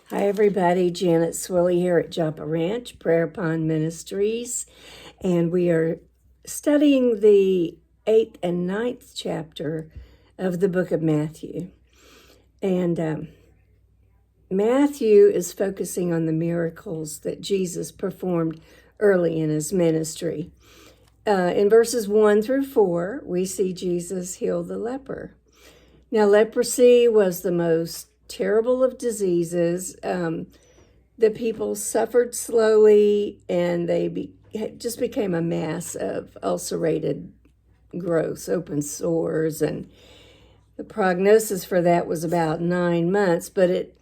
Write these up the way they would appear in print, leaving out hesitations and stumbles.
Hi, everybody. Janet Swilly here at Joppa Ranch, Prayer Pond Ministries, and we are studying the 8th and ninth chapter of the book of Matthew. And Matthew is focusing on the miracles that Jesus performed early in his ministry. In verses 1 through 4, we see Jesus heal the leper. Now, leprosy was the most terrible of diseases. The people suffered slowly, and they just became a mass of ulcerated growths, open sores, and the prognosis for that was about 9 months. But it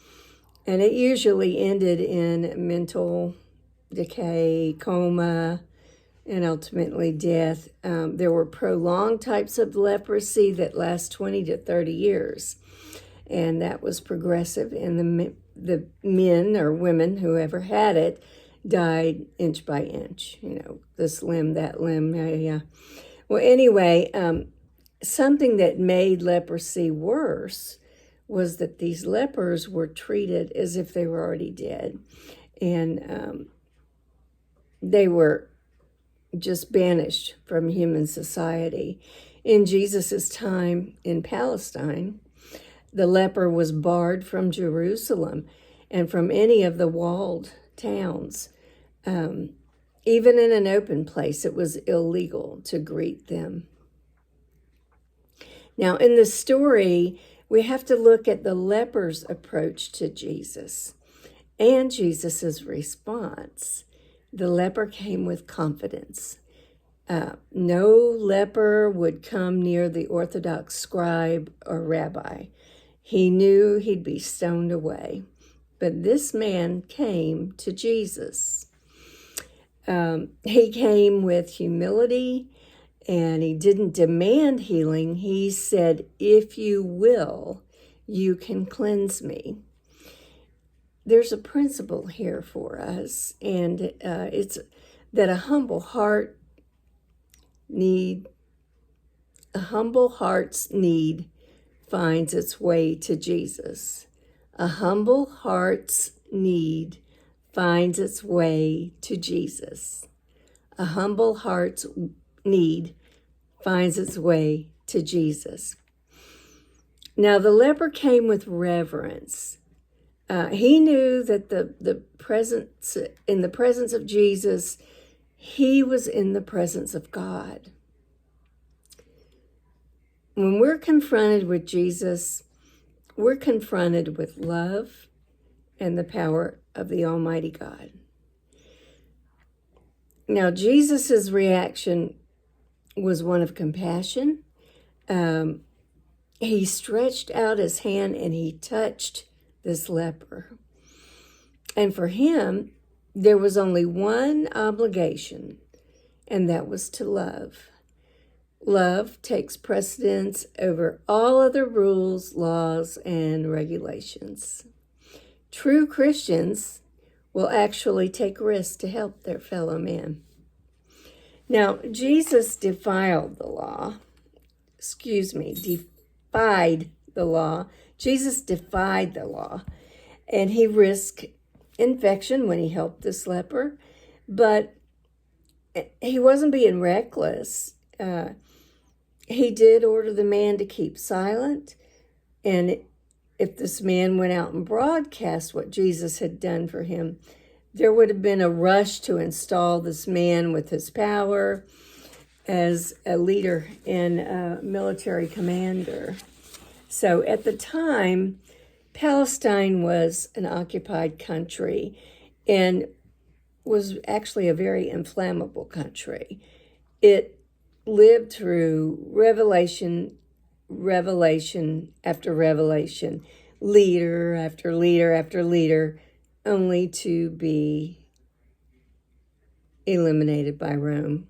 usually ended in mental decay, coma, and ultimately death. There were prolonged types of leprosy that last 20 to 30 years. And that was progressive, and the men or women, whoever had it, died inch by inch. This limb, that limb, yeah. Well, anyway, something that made leprosy worse was that these lepers were treated as if they were already dead, and they were just banished from human society. In Jesus's time in Palestine, the leper was barred from Jerusalem and from any of the walled towns. Even in an open place, it was illegal to greet them. Now, in the story, we have to look at the leper's approach to Jesus and Jesus's response. The leper came with confidence. No leper would come near the Orthodox scribe or rabbi. He knew he'd be stoned away. But this man came to Jesus. He came with humility, and he didn't demand healing. He said, "If you will, you can cleanse me." There's a principle here for us, and it's that a humble heart's need finds its way to Jesus. A humble heart's need finds its way to Jesus. A humble heart's need finds its way to Jesus. Now, the leper came with reverence. He knew that in the presence of Jesus, he was in the presence of God. When we're confronted with Jesus, we're confronted with love and the power of the Almighty God. Now, Jesus's reaction was one of compassion. He stretched out his hand and he touched this leper. And for him, there was only one obligation, and that was to love. Love takes precedence over all other rules, laws, and regulations. True Christians will actually take risks to help their fellow man. Now, Jesus defied the law. Jesus defied the law, and he risked infection when he helped this leper, but he wasn't being reckless. He did order the man to keep silent, and if this man went out and broadcast what Jesus had done for him, there would have been a rush to install this man with his power as a leader and a military commander. So at the time, Palestine was an occupied country and was actually a very inflammable country. It lived through revelation after revelation, leader after leader after leader, only to be eliminated by Rome.